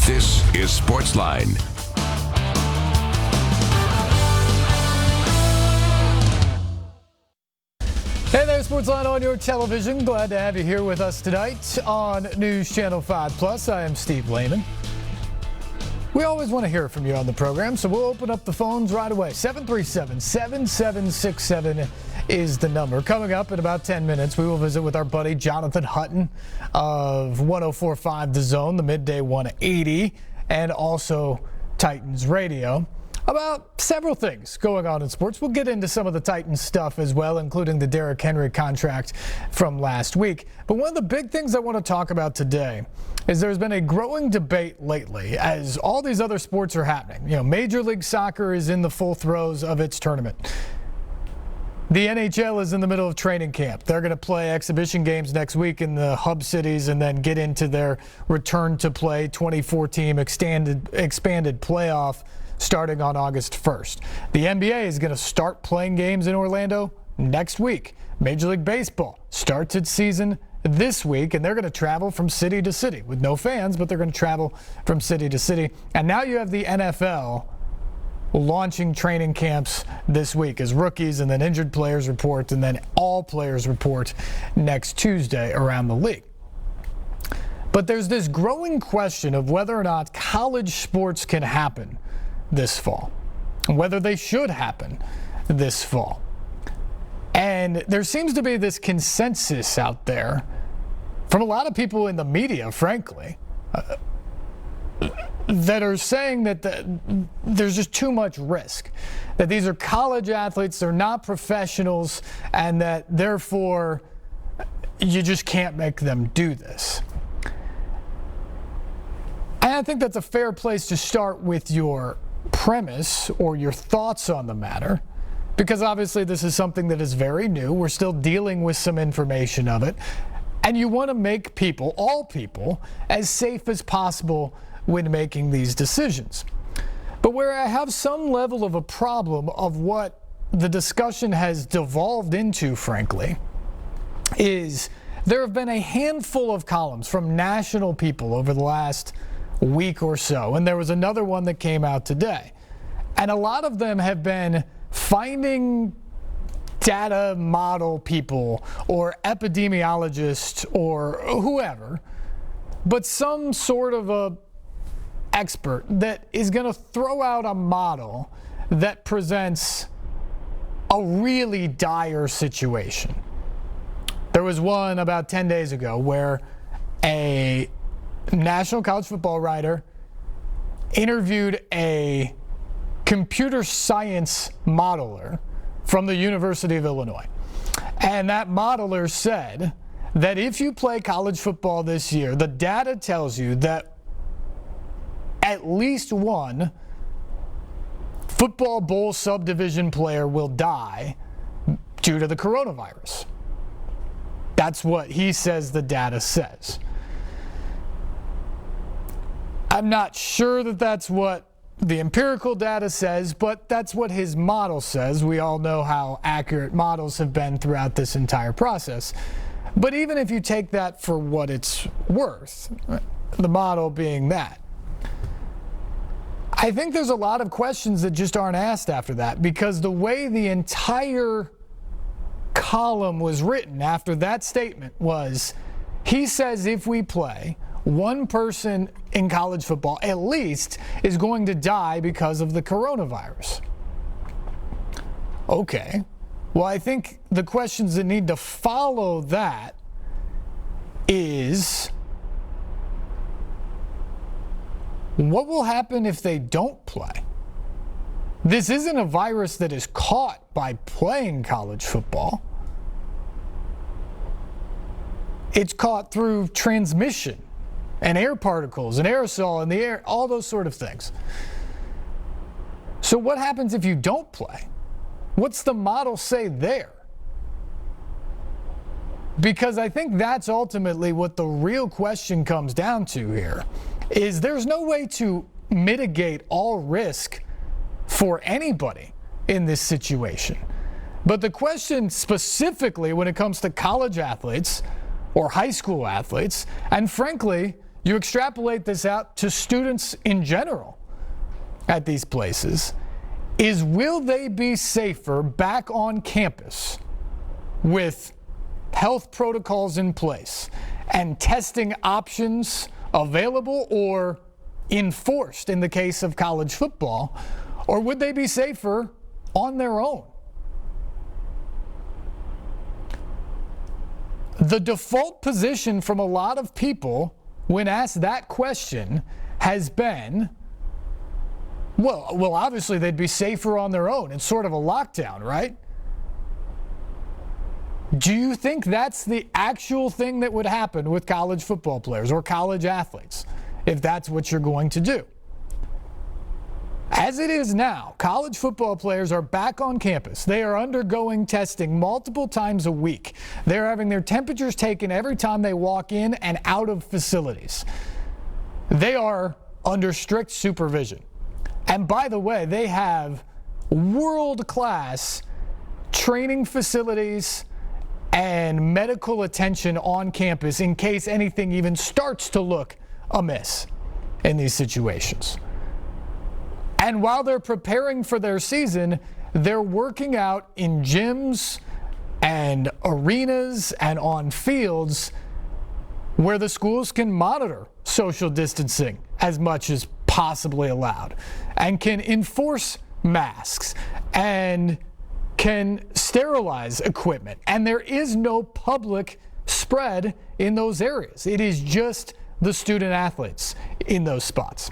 This is Sportsline. Hey there, Sportsline on your television. Glad to have you here with us tonight on News Channel 5+. I am Steve Layman. We always want to hear from you on the program, so we'll open up the phones right away. 737-7767 is the number. Coming up in about 10 minutes, we will visit with our buddy Jonathan Hutton of 104.5 The Zone, the midday 180, and also Titans Radio, about several things going on in sports. We'll get into some of the Titans stuff as well, including the Derrick Henry contract from last week. But one of the big things I want to talk about today is there's been a growing debate lately as all these other sports are happening. You know, Major League Soccer is in the full throes of its tournament. The NHL is in the middle of training camp. They're going to play exhibition games next week in the hub cities and then get into their return to play 24-team expanded playoff starting on August 1st. The NBA is going to start playing games in Orlando next week. Major League Baseball starts its season this week, and they're going to travel from city to city with no fans, but they're going to travel from city to city. And now you have the NFL launching training camps this week as rookies and then injured players report and then all players report next Tuesday around the league. But there's this growing question of whether or not college sports can happen this fall, and whether they should happen this fall. And there seems to be this consensus out there from a lot of people in the media, frankly, that are saying that there's just too much risk, that these are college athletes, they're not professionals, and that therefore you just can't make them do this. And I think that's a fair place to start with your premise or your thoughts on the matter, because obviously this is something that is very new. We're still dealing with some information of it, and you want to make people, all people, as safe as possible when making these decisions. But where I have some level of a problem of what the discussion has devolved into, frankly, is there have been a handful of columns from national people over the last week or so, and there was another one that came out today, and a lot of them have been finding data model people or epidemiologists or whoever, but some sort of a expert that is going to throw out a model that presents a really dire situation. There was one about 10 days ago where a national college football writer interviewed a computer science modeler from the University of Illinois. And that modeler said that if you play college football this year, the data tells you that at least one football bowl subdivision player will die due to the coronavirus. That's what he says the data says. I'm not sure that that's what the empirical data says, but that's what his model says. We all know how accurate models have been throughout this entire process. But even if you take that for what it's worth, the model being that, I think there's a lot of questions that just aren't asked after that, because the way the entire column was written after that statement was, he says if we play, one person in college football at least is going to die because of the coronavirus. Okay. Well, I think the questions that need to follow that is, what will happen if they don't play? This isn't a virus that is caught by playing college football. It's caught through transmission and air particles and aerosol in the air, all those sort of things. So what happens if you don't play? What's the model say there? Because I think that's ultimately what the real question comes down to here, is there's no way to mitigate all risk for anybody in this situation. But the question specifically when it comes to college athletes or high school athletes, and frankly, you extrapolate this out to students in general at these places, is will they be safer back on campus with health protocols in place and testing options available or enforced in the case of college football, or would they be safer on their own? The default position from a lot of people when asked that question has been, well, obviously they'd be safer on their own. It's sort of a lockdown, right? Do you think that's the actual thing that would happen with college football players or college athletes if that's what you're going to do? As it is now, college football players are back on campus. They are undergoing testing multiple times a week. They're having their temperatures taken every time they walk in and out of facilities. They are under strict supervision. And by the way, they have world-class training facilities and medical attention on campus in case anything even starts to look amiss in these situations. And while they're preparing for their season, they're working out in gyms and arenas and on fields where the schools can monitor social distancing as much as possibly allowed and can enforce masks and can sterilize equipment. And there is no public spread in those areas. It is just the student athletes in those spots.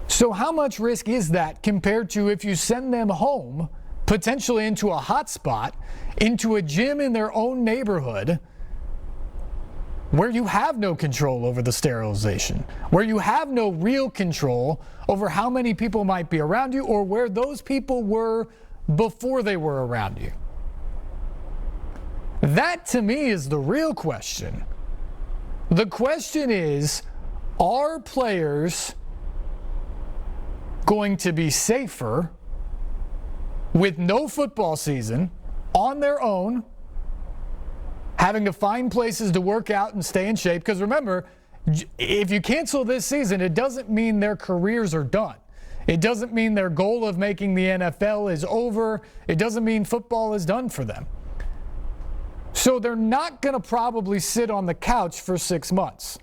So how much risk is that compared to if you send them home, potentially into a hot spot, into a gym in their own neighborhood where you have no control over the sterilization, where you have no real control over how many people might be around you or where those people were before they were around you? That, to me, is the real question. The question is, are players going to be safer with no football season on their own, having to find places to work out and stay in shape? Because remember, if you cancel this season, it doesn't mean their careers are done. It doesn't mean their goal of making the NFL is over. It doesn't mean football is done for them. So they're not going to probably sit on the couch for 6 months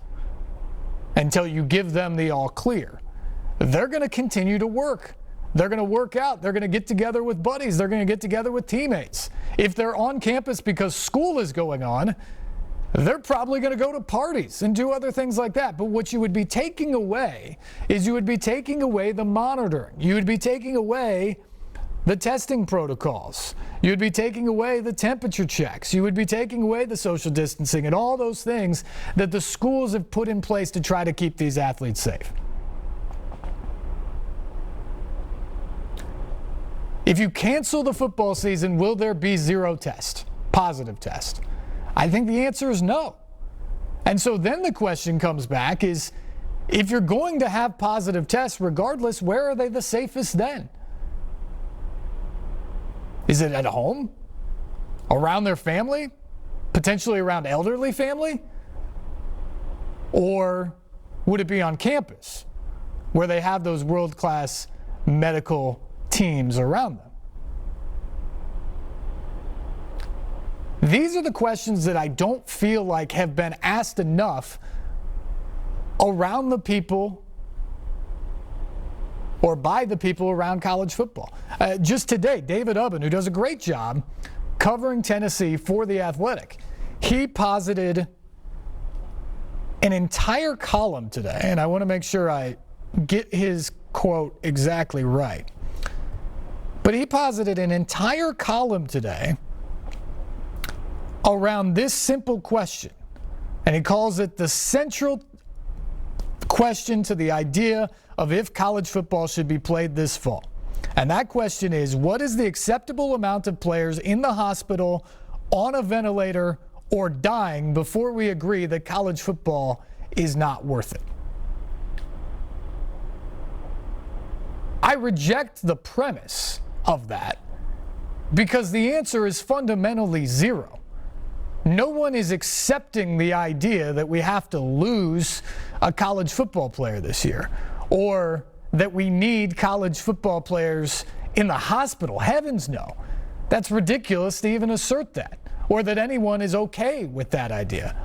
until you give them the all clear. They're going to continue to work. They're going to work out. They're going to get together with buddies. They're going to get together with teammates. If they're on campus because school is going on, they're probably going to go to parties and do other things like that. But what you would be taking away is you would be taking away the monitoring. You would be taking away the testing protocols. You would be taking away the temperature checks. You would be taking away the social distancing and all those things that the schools have put in place to try to keep these athletes safe. If you cancel the football season, will there be zero positive test? I think the answer is no. And so then the question comes back is, if you're going to have positive tests regardless, where are they the safest then? Is it at home? Around their family? Potentially around elderly family? Or would it be on campus where they have those world-class medical teams around them? These are the questions that I don't feel like have been asked enough around the people or by the people around college football. Just today, David Ubben, who does a great job covering Tennessee for The Athletic, he posited an entire column today, and I want to make sure I get his quote exactly right. But he posited an entire column today around this simple question, and he calls it the central question to the idea of if college football should be played this fall. And that question is, what is the acceptable amount of players in the hospital, on a ventilator, or dying before we agree that college football is not worth it? I reject the premise of that because the answer is fundamentally zero. No one is accepting the idea that we have to lose a college football player this year, or that we need college football players in the hospital. Heavens no. That's ridiculous to even assert that, or that anyone is okay with that idea.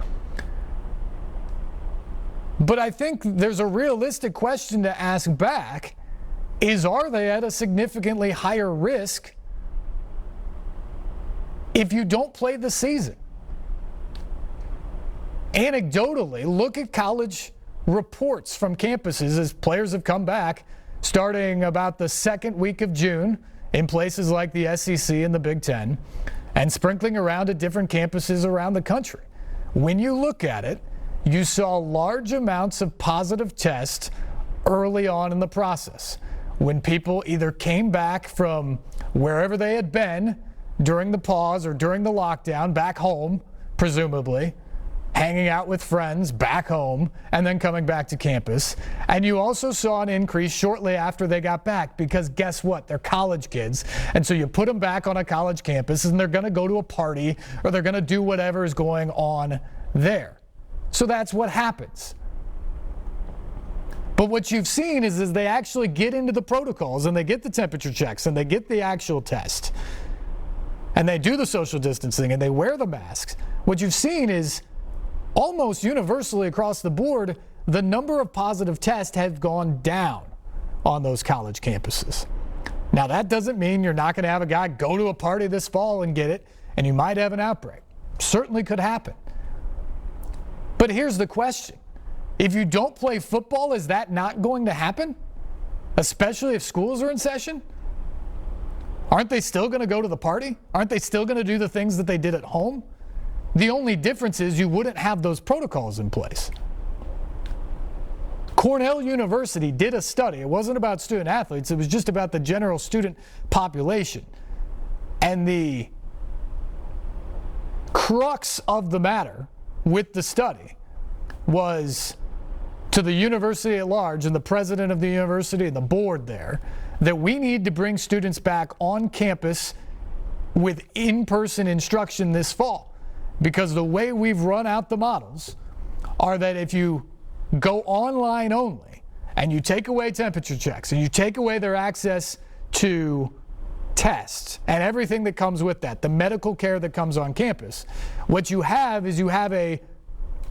But I think there's a realistic question to ask back is, are they at a significantly higher risk if you don't play the season? Anecdotally, look at college reports from campuses as players have come back starting about the second week of June in places like the SEC and the Big Ten, and sprinkling around at different campuses around the country. When you look at it, you saw large amounts of positive tests early on in the process, when people either came back from wherever they had been during the pause or during the lockdown, back home, presumably, hanging out with friends back home, and then coming back to campus. And you also saw an increase shortly after they got back, because guess what? They're college kids. And so you put them back on a college campus and they're going to go to a party, or they're going to do whatever is going on there. So that's what happens. But what you've seen is they actually get into the protocols and they get the temperature checks and they get the actual test and they do the social distancing and they wear the masks. What you've seen is almost universally across the board, the number of positive tests have gone down on those college campuses. Now, that doesn't mean you're not going to have a guy go to a party this fall and get it, and you might have an outbreak. Certainly could happen. But here's the question. If you don't play football, is that not going to happen? Especially if schools are in session? Aren't they still going to go to the party? Aren't they still going to do the things that they did at home? The only difference is you wouldn't have those protocols in place. Cornell University did a study. It wasn't about student athletes. It was just about the general student population. And the crux of the matter with the study was to the university at large and the president of the university and the board there that we need to bring students back on campus with in-person instruction this fall. Because the way we've run out the models are that if you go online only and you take away temperature checks and you take away their access to tests and everything that comes with that, the medical care that comes on campus, what you have is you have a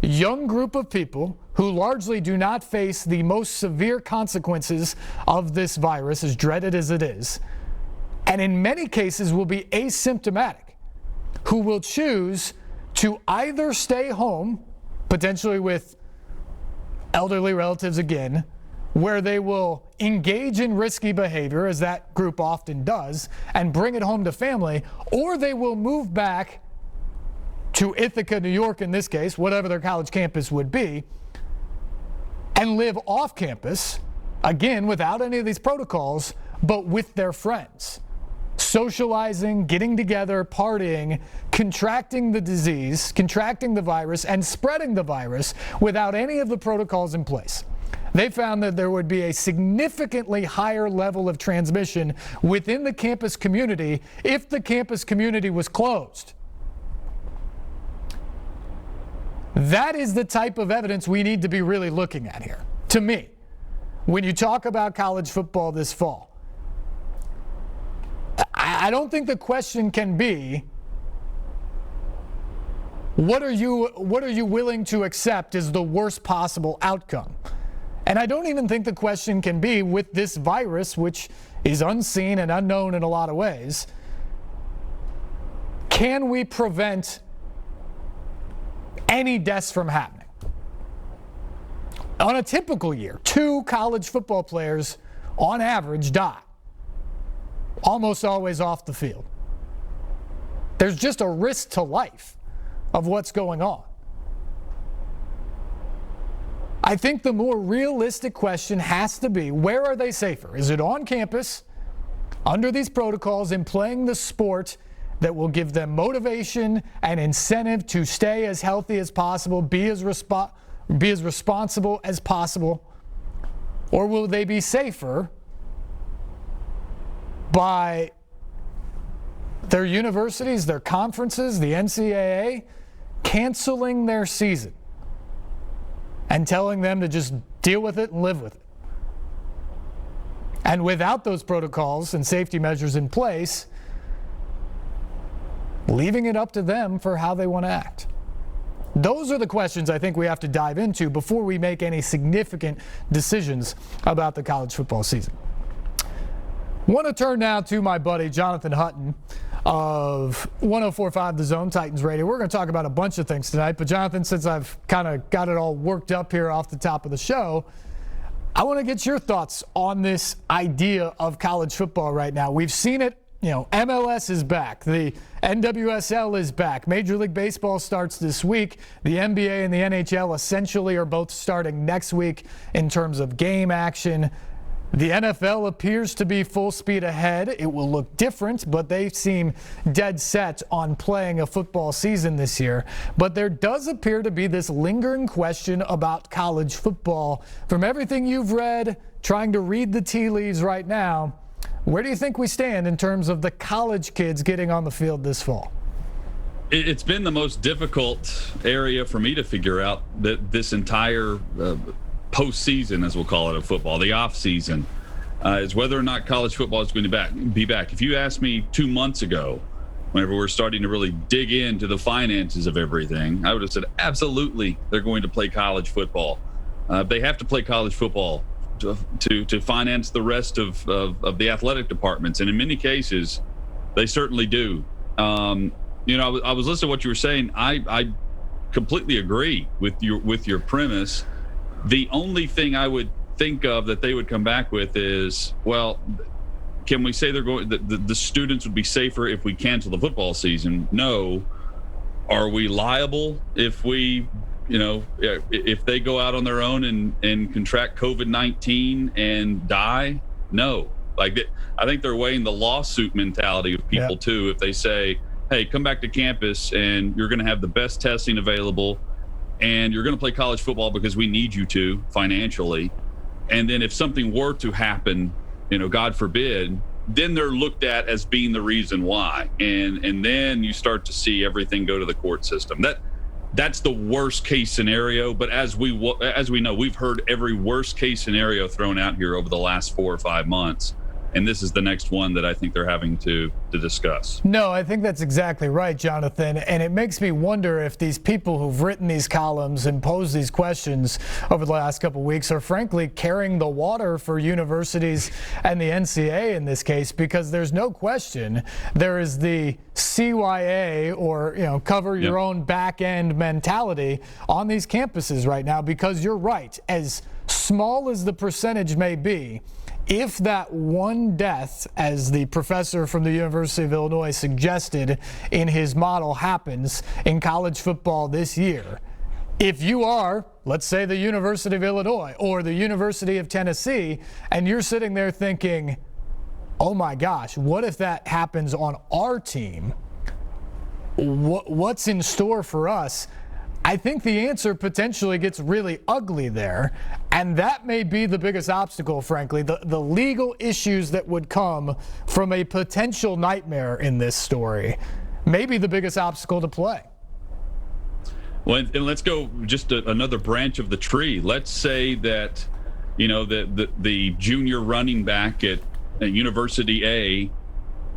young group of people who largely do not face the most severe consequences of this virus, as dreaded as it is, and in many cases will be asymptomatic, who will choose to either stay home, potentially with elderly relatives again, where they will engage in risky behavior, as that group often does, and bring it home to family, or they will move back to Ithaca, New York in this case, whatever their college campus would be, and live off campus, again, without any of these protocols, but with their friends. Socializing, getting together, partying, contracting the disease, contracting the virus, and spreading the virus without any of the protocols in place. They found that there would be a significantly higher level of transmission within the campus community if the campus community was closed. That is the type of evidence we need to be really looking at here, to me, when you talk about college football this fall. I don't think the question can be, what are you willing to accept as the worst possible outcome? And I don't even think the question can be, with this virus, which is unseen and unknown in a lot of ways, can we prevent any deaths from happening? On a typical year, 2 college football players on average die, almost always off the field. There's just a risk to life of what's going on. I think the more realistic question has to be, where are they safer? Is it on campus, under these protocols, and playing the sport that will give them motivation and incentive to stay as healthy as possible, be as responsible as possible? Or will they be safer by their universities, their conferences, the NCAA, canceling their season and telling them to just deal with it and live with it. And without those protocols and safety measures in place, leaving it up to them for how they want to act. Those are the questions I think we have to dive into before we make any significant decisions about the college football season. Want to turn now to my buddy Jonathan Hutton of 104.5 The Zone, Titans Radio. We're going to talk about a bunch of things tonight, but Jonathan, since I've kind of got it all worked up here off the top of the show, I want to get your thoughts on this idea of college football right now. We've seen it. MLS is back. The NWSL is back. Major League Baseball starts this week. The NBA and the NHL essentially are both starting next week in terms of game action. The NFL appears to be full speed ahead. It will look different, but they seem dead set on playing a football season this year. But there does appear to be this lingering question about college football. From everything you've read, trying to read the tea leaves right now, where do you think we stand in terms of the college kids getting on the field this fall? It's been the most difficult area for me to figure out that this entire postseason, as we'll call it, of football, the off season, is whether or not college football is going to be back. If you asked me 2 months ago, whenever we were starting to really dig into the finances of everything, I would have said absolutely they're going to play college football. They have to play college football to finance the rest of the athletic departments, and in many cases they certainly do. I was listening to what you were saying. I completely agree with your premise. The only thing I would think of that they would come back with is, well, can we say they're going the students would be safer if we cancel the football season? No. Are we liable if we if they go out on their own and contract COVID-19 and die? No. I think they're weighing the lawsuit mentality of people too. If they say, hey, come back to campus and you're going to have the best testing available and you're going to play college football because we need you to financially. And then if something were to happen, God forbid, then they're looked at as being the reason why. And then you start to see everything go to the court system. That's the worst case scenario. But as we know, we've heard every worst case scenario thrown out here over the last 4 or 5 months. And this is the next one that I think they're having to discuss. No, I think that's exactly right, Jonathan. And it makes me wonder if these people who've written these columns and posed these questions over the last couple of weeks are frankly carrying the water for universities and the NCAA in this case, because there's no question there is the CYA or, cover your own back end mentality on these campuses right now, because you're right. As small as the percentage may be, if that one death, as the professor from the University of Illinois suggested in his model, happens in college football this year, if you are, let's say, the University of Illinois or the University of Tennessee, and you're sitting there thinking, oh my gosh, what if that happens on our team? What's in store for us? I think the answer potentially gets really ugly there, and that may be the biggest obstacle, frankly, the legal issues that would come from a potential nightmare in this story, maybe the biggest obstacle to play. Well, and let's go just another branch of the tree. Let's say that, the junior running back at University A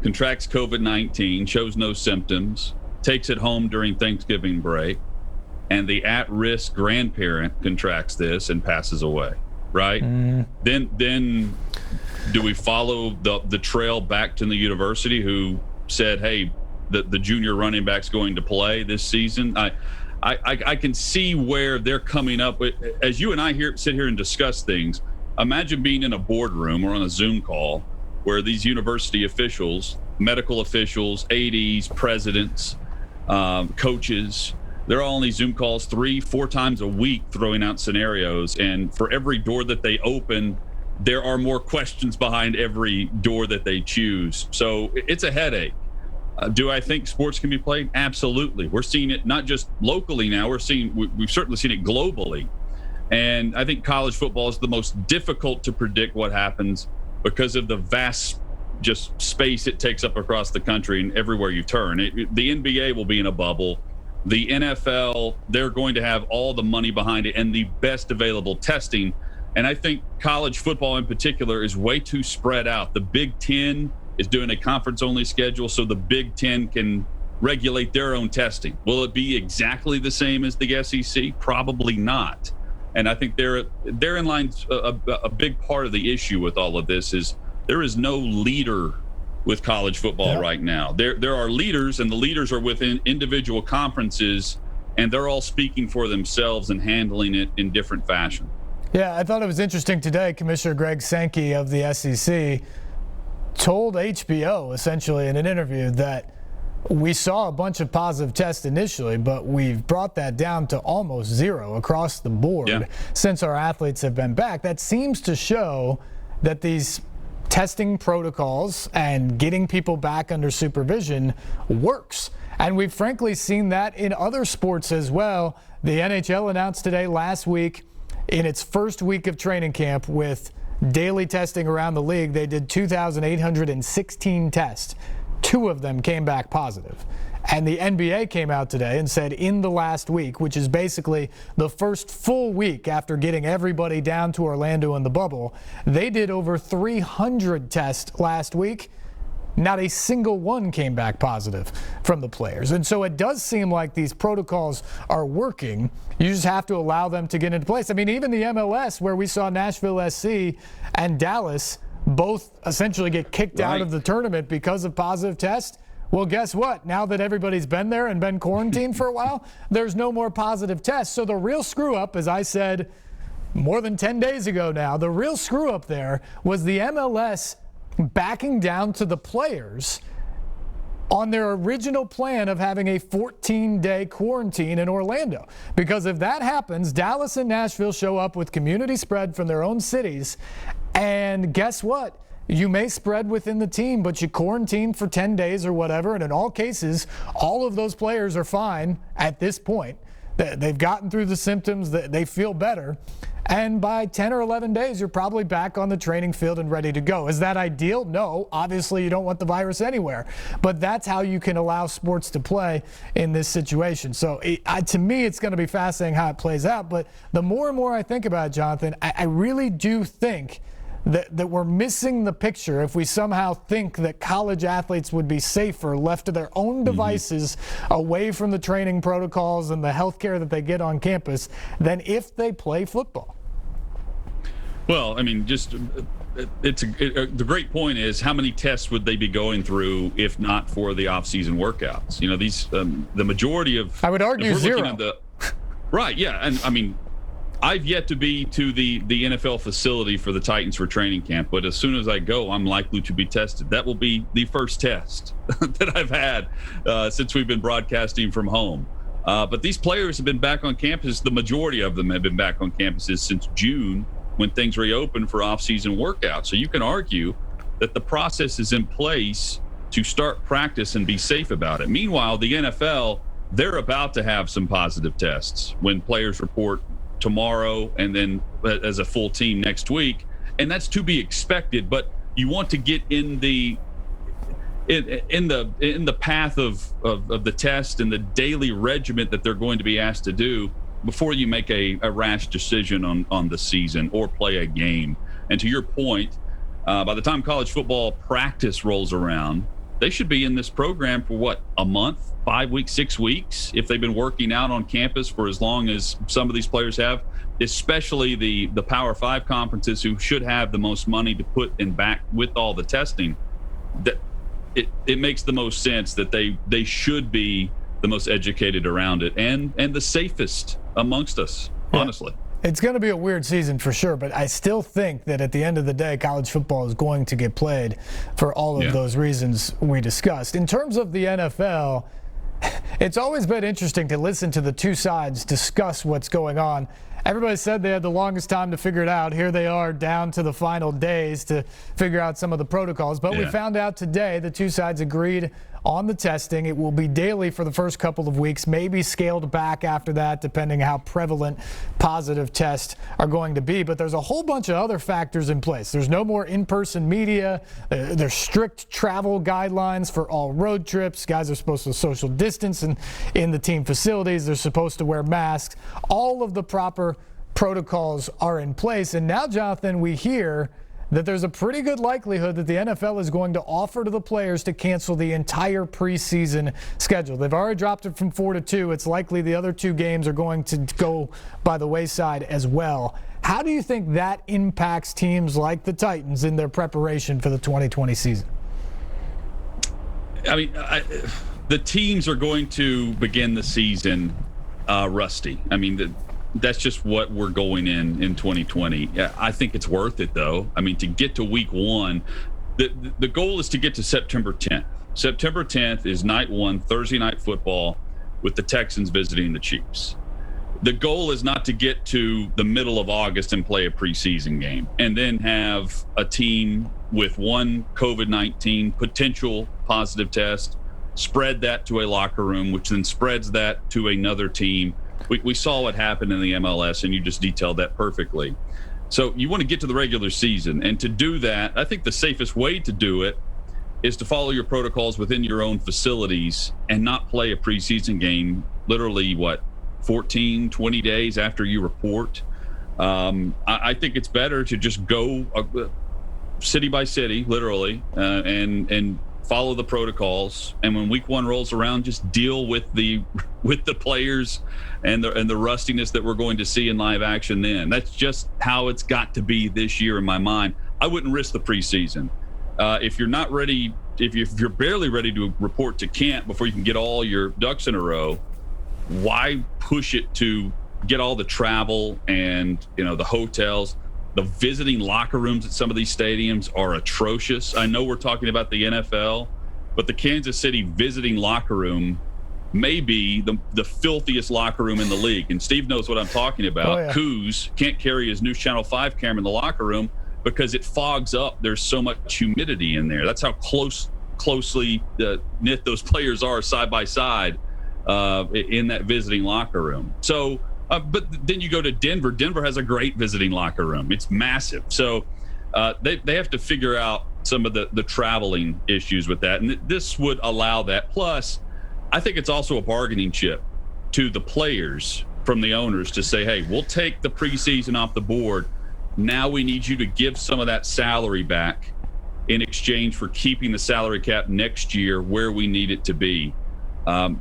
contracts COVID-19, shows no symptoms, takes it home during Thanksgiving break, and the at-risk grandparent contracts this and passes away, right? Then do we follow the trail back to the university who said, hey, the junior running back's going to play this season? I can see where they're coming up with, as you and I sit here and discuss things. Imagine being in a boardroom or on a Zoom call where these university officials, medical officials, ADs, presidents, coaches, they're all on these Zoom calls 3-4 times a week throwing out scenarios. And for every door that they open, there are more questions behind every door that they choose. So it's a headache. Do I think sports can be played? Absolutely. We're seeing it not just locally now. We've certainly seen it globally. And I think college football is the most difficult to predict what happens because of the vast just space it takes up across the country and everywhere you turn. The NBA will be in a bubble. The NFL, they're going to have all the money behind it and the best available testing. And I think college football in particular is way too spread out. The Big Ten is doing a conference-only schedule, so the Big Ten can regulate their own testing. Will it be exactly the same as the SEC? Probably not. And I think therein lies a big part of the issue with all of this is there is no leader with college football right now. There are leaders, and the leaders are within individual conferences, and they're all speaking for themselves and handling it in different fashion. Yeah, I thought it was interesting today. Commissioner Greg Sankey of the SEC told HBO essentially in an interview that we saw a bunch of positive tests initially, but we've brought that down to almost zero across the board since our athletes have been back. That seems to show that these testing protocols and getting people back under supervision works. And we've frankly seen that in other sports as well. The NHL announced today, last week, in its first week of training camp with daily testing around the league, they did 2,816 tests. 2 of them came back positive. And the NBA came out today and said in the last week, which is basically the first full week after getting everybody down to Orlando in the bubble, they did over 300 tests last week. Not a single one came back positive from the players. And so it does seem like these protocols are working. You just have to allow them to get into place. I mean, even the MLS, where we saw Nashville SC and Dallas both essentially get kicked out of the tournament because of positive tests. Well, guess what? Now that everybody's been there and been quarantined for a while, there's no more positive tests. So the real screw up, as I said more than 10 days ago now, the real screw up there was the MLS backing down to the players on their original plan of having a 14-day quarantine in Orlando. Because if that happens, Dallas and Nashville show up with community spread from their own cities, and guess what? You may spread within the team, but you quarantine for 10 days or whatever, and in all cases, all of those players are fine at this point. They've gotten through the symptoms, they feel better, and by 10 or 11 days, you're probably back on the training field and ready to go. Is that ideal? No. Obviously, you don't want the virus anywhere, but that's how you can allow sports to play in this situation. So to me, it's going to be fascinating how it plays out, but the more and more I think about it, Jonathan, I really do think that we're missing the picture if we somehow think that college athletes would be safer left to their own devices away from the training protocols and the health care that they get on campus than if they play football. Well, I mean, the great point is how many tests would they be going through if not for the off-season workouts? You know, these the majority of, I would argue, zero. Right, yeah, and I mean, I've yet to be to the NFL facility for the Titans for training camp, but as soon as I go, I'm likely to be tested. That will be the first test that I've had since we've been broadcasting from home. But these players have been back on campus. The majority of them have been back on campuses since June when things reopened for off-season workouts. So you can argue that the process is in place to start practice and be safe about it. Meanwhile, the NFL, they're about to have some positive tests when players report tomorrow and then as a full team next week, and that's to be expected. But you want to get in the path of the test and the daily regiment that they're going to be asked to do before you make a rash decision on the season or play a game. And to your point, by the time college football practice rolls around, they should be in this program for what, a month, 5 weeks, 6 weeks, if they've been working out on campus for as long as some of these players have, especially the Power 5 conferences who should have the most money to put in back with all the testing. That it makes the most sense that they should be the most educated around it and the safest amongst us, honestly. It's going to be a weird season for sure, but I still think that at the end of the day, college football is going to get played for all of those reasons we discussed. In terms of the NFL, it's always been interesting to listen to the two sides discuss what's going on. Everybody said they had the longest time to figure it out. Here they are down to the final days to figure out some of the protocols. But we found out today the two sides agreed on the testing. It will be daily for the first couple of weeks, maybe scaled back after that, depending how prevalent positive tests are going to be. But there's a whole bunch of other factors in place. There's no more in-person media. There's strict travel guidelines for all road trips. Guys are supposed to social distance in the team facilities. They're supposed to wear masks. All of the proper protocols are in place. And now, Jonathan, we hear that there's a pretty good likelihood that the NFL is going to offer to the players to cancel the entire preseason schedule. They've already dropped it from 4 to 2. It's likely the other 2 games are going to go by the wayside as well. How do you think that impacts teams like the Titans in their preparation for the 2020 season? I mean, the teams are going to begin the season rusty. I mean, that's just what we're going in 2020. I think it's worth it, though. I mean, to get to week 1, the goal is to get to September 10th. September 10th is night 1, Thursday night football, with the Texans visiting the Chiefs. The goal is not to get to the middle of August and play a preseason game and then have a team with one COVID-19 potential positive test, spread that to a locker room, which then spreads that to another team. We saw what happened in the MLS, and you just detailed that perfectly. So you want to get to the regular season. And to do that, I think the safest way to do it is to follow your protocols within your own facilities and not play a preseason game literally, 14, 20 days after you report. I think it's better to just go city by city, literally, and follow the protocols, and when week 1 rolls around, just deal with the players and the rustiness that we're going to see in live action then. That's just how it's got to be this year in my mind. I wouldn't risk the preseason. If you're not ready, if you're barely ready to report to camp before you can get all your ducks in a row, why push it to get all the travel and the hotels? The visiting locker rooms at some of these stadiums are atrocious. I know we're talking about the NFL, but the Kansas City visiting locker room may be the filthiest locker room in the league. And Steve knows what I'm talking about. Oh, yeah. Coos can't carry his NewsChannel 5 camera in the locker room because it fogs up. There's so much humidity in there. That's how closely knit those players are side by side in that visiting locker room. So, but then you go to Denver. Denver has a great visiting locker room. It's massive. So they have to figure out some of the traveling issues with that. And this would allow that. Plus, I think it's also a bargaining chip to the players from the owners to say, hey, we'll take the preseason off the board. Now we need you to give some of that salary back in exchange for keeping the salary cap next year where we need it to be.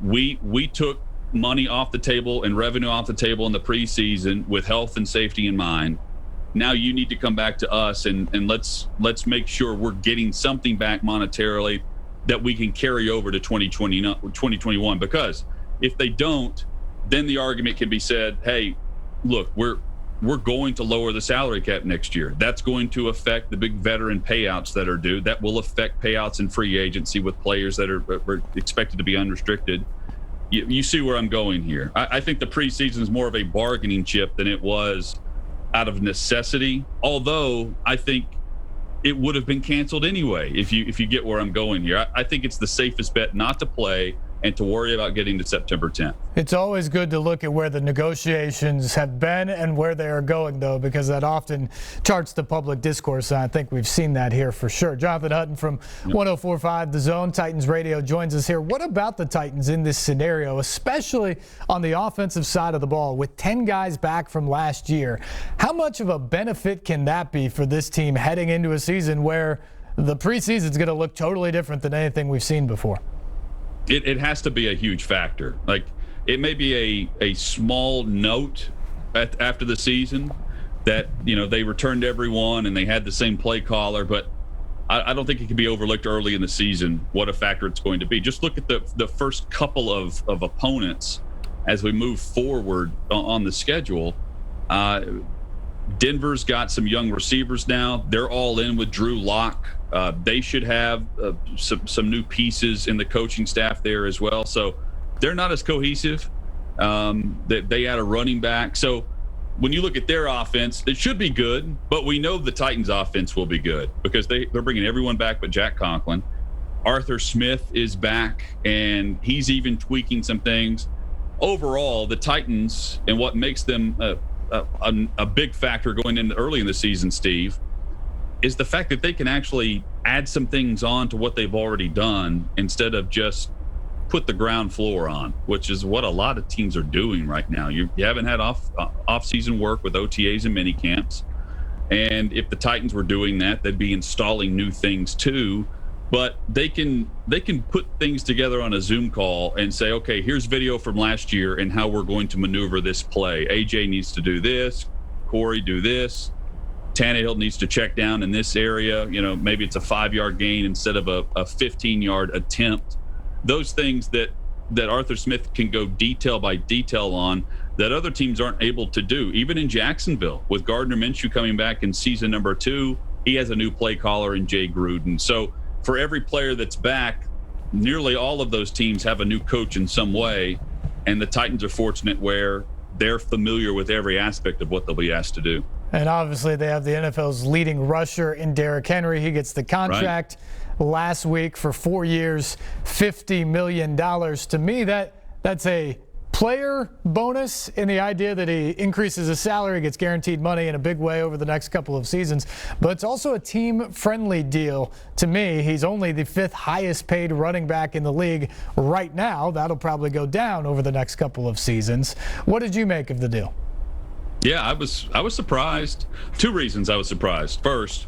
We took money off the table and revenue off the table in the preseason with health and safety in mind. Now you need to come back to us and let's make sure we're getting something back monetarily that we can carry over to 2021. Because if they don't, then the argument can be said, hey, look, we're going to lower the salary cap next year. That's going to affect the big veteran payouts that are due. That will affect payouts in free agency with players that are expected to be unrestricted. You see where I'm going here. I think the preseason is more of a bargaining chip than it was out of necessity, although I think it would have been canceled anyway if you get where I'm going here. I think it's the safest bet not to play and to worry about getting to September 10th. It's always good to look at where the negotiations have been and where they are going, though, because that often charts the public discourse, and I think we've seen that here for sure. Jonathan Hutton from 104.5 The Zone, Titans Radio, joins us here. What about the Titans in this scenario, especially on the offensive side of the ball, with 10 guys back from last year? How much of a benefit can that be for this team heading into a season where the preseason is going to look totally different than anything we've seen before? It has to be a huge factor. Like, it may be a small note after the season that, they returned everyone and they had the same play caller, but I don't think it can be overlooked early in the season what a factor it's going to be. Just look at the first couple of opponents as we move forward on the schedule. Denver's got some young receivers now. They're all in with Drew Lock. They should have some new pieces in the coaching staff there as well. So they're not as cohesive. They had a running back. So when you look at their offense, it should be good, but we know the Titans' offense will be good because they're bringing everyone back but Jack Conklin. Arthur Smith is back, and he's even tweaking some things. Overall, the Titans, and what makes them a big factor going in early in the season, Steve, is the fact that they can actually add some things on to what they've already done instead of just put the ground floor on, which is what a lot of teams are doing right now. You haven't had off-season work with OTAs and mini camps. And if the Titans were doing that, they'd be installing new things too. But they can put things together on a Zoom call and say, okay, here's video from last year and how we're going to maneuver this play. AJ needs to do this. Corey do this. Tannehill needs to check down in this area. Maybe it's a 5-yard gain instead of a 15-yard attempt. Those things that Arthur Smith can go detail by detail on that other teams aren't able to do. Even in Jacksonville, with Gardner Minshew coming back in season number 2, he has a new play caller in Jay Gruden. So for every player that's back, nearly all of those teams have a new coach in some way, and the Titans are fortunate where they're familiar with every aspect of what they'll be asked to do. And obviously they have the NFL's leading rusher in Derrick Henry. He gets the contract last week for 4 years, $50 million. To me, that's a player bonus in the idea that he increases his salary, gets guaranteed money in a big way over the next couple of seasons. But it's also a team-friendly deal. To me, he's only the 5th highest paid running back in the league right now. That'll probably go down over the next couple of seasons. What did you make of the deal? Yeah, I was surprised. 2 reasons I was surprised. First,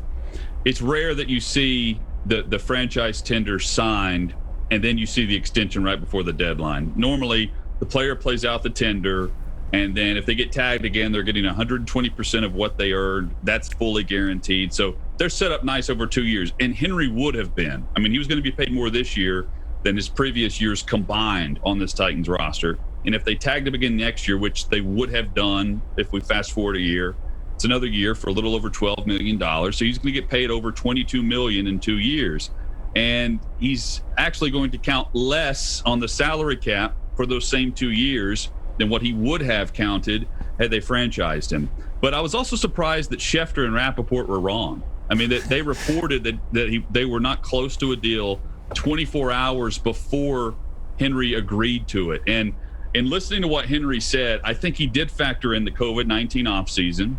it's rare that you see the franchise tender signed and then you see the extension right before the deadline. Normally, the player plays out the tender, and then if they get tagged again, they're getting 120% of what they earned. That's fully guaranteed. So they're set up nice over 2 years. And Henry would have been. I mean, he was going to be paid more this year than his previous years combined on this Titans roster. And if they tagged him again next year, which they would have done if we fast forward a year, it's another year for a little over $12 million. So he's going to get paid over $22 million in 2 years. And he's actually going to count less on the salary cap for those same 2 years than what he would have counted had they franchised him. But I was also surprised that Schefter and Rappaport were wrong. I mean, that they reported that they were not close to a deal 24 hours before Henry agreed to it. And in listening to what Henry said, I think he did factor in the COVID-19 offseason.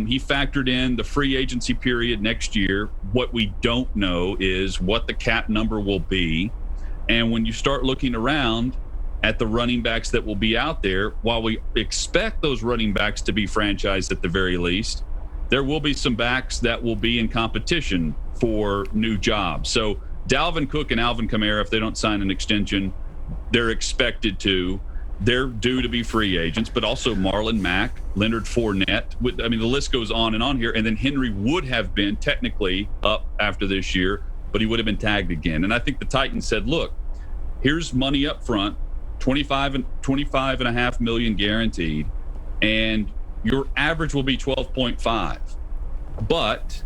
He factored in the free agency period next year. What we don't know is what the cap number will be. And when you start looking around at the running backs that will be out there, while we expect those running backs to be franchised at the very least, there will be some backs that will be in competition for new jobs. So Dalvin Cook and Alvin Kamara, if they don't sign an extension, they're expected to. They're due to be free agents, but also Marlon Mack, Leonard Fournette. I mean, the list goes on and on here. And then Henry would have been technically up after this year, but he would have been tagged again. And I think the Titans said, look, here's money up front, $25.5 million guaranteed, and your average will be 12.5. But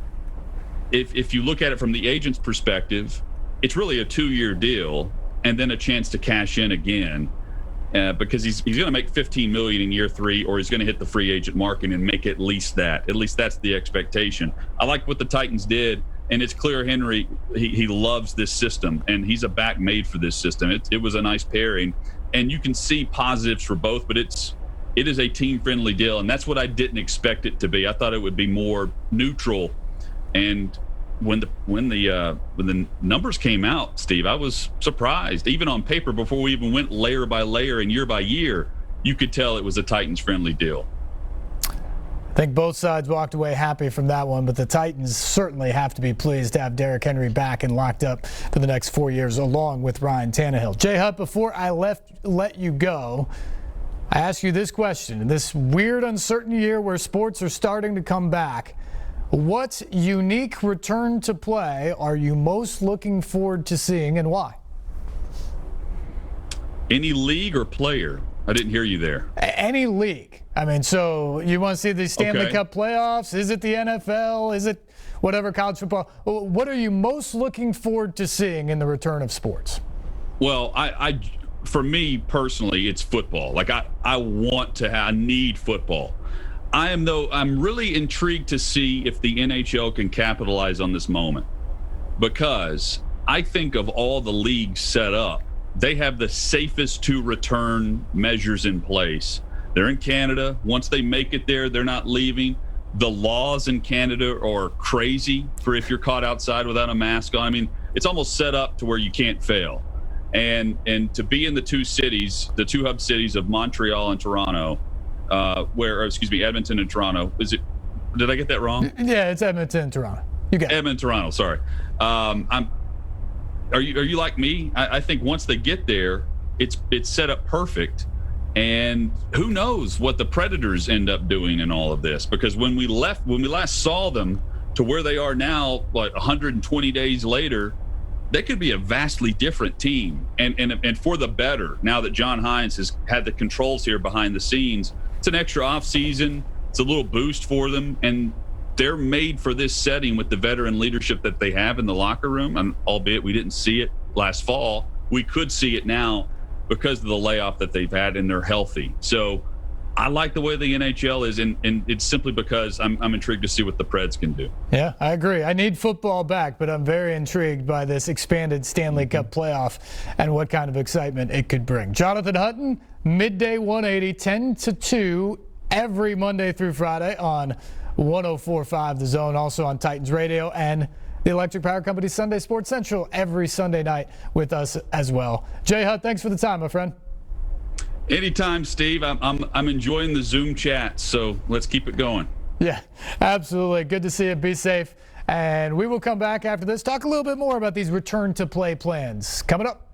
if you look at it from the agent's perspective, it's really a 2-year deal and then a chance to cash in again. Because he's going to make $15 million in year 3, or he's going to hit the free agent market and make at least that. At least that's the expectation. I like what the Titans did, and it's clear Henry, he loves this system, and he's a back made for this system. It was a nice pairing, and you can see positives for both, but it is a team-friendly deal, and that's what I didn't expect it to be. I thought it would be more neutral, and when the numbers came out, Steve, I was surprised. Even on paper, before we even went layer by layer and year by year, you could tell it was a Titans-friendly deal. I think both sides walked away happy from that one, but the Titans certainly have to be pleased to have Derrick Henry back and locked up for the next 4 years, along with Ryan Tannehill. Jay Hutt, before I let you go, I ask you this question. In this weird, uncertain year where sports are starting to come back, what unique return to play are you most looking forward to seeing, and why? Any league or player? I didn't hear you there. Any league. I mean, so you want to see the Stanley Cup playoffs? Is it the NFL? Is it whatever, college football? What are you most looking forward to seeing in the return of sports? Well, for me personally, it's football. Like I need football. I'm really intrigued to see if the NHL can capitalize on this moment, because I think of all the leagues set up, they have the safest to return measures in place. They're in Canada. Once they make it there, they're not leaving. The laws in Canada are crazy for if you're caught outside without a mask on. I mean, it's almost set up to where you can't fail. And to be in the two hub cities of Montreal and Toronto, Edmonton and Toronto. Did I get that wrong? Yeah, it's Edmonton and Toronto. You got it. Edmonton, Toronto. Sorry. Are you like me? I think once they get there, it's set up perfect. And who knows what the Predators end up doing in all of this? Because when we last saw them to where they are now, like 120 days later, they could be a vastly different team, and for the better. Now that John Hines has had the controls here behind the scenes, it's an extra off season. It's a little boost for them, and they're made for this setting with the veteran leadership that they have in the locker room. And albeit we didn't see it last fall, we could see it now because of the layoff that they've had, and they're healthy. So I like the way the NHL is, and it's simply because I'm intrigued to see what the Preds can do. Yeah, I agree. I need football back, but I'm very intrigued by this expanded Stanley Cup playoff and what kind of excitement it could bring. Jonathan Hutton, midday 180, 10 to 2, every Monday through Friday on 104.5 The Zone, also on Titans Radio and the Electric Power Company Sunday Sports Central every Sunday night with us as well. Jay Hutt, thanks for the time, my friend. Anytime, Steve. I'm enjoying the Zoom chat, so let's keep it going. Yeah, absolutely. Good to see you. Be safe. And we will come back after this, talk a little bit more about these return to play plans. Coming up.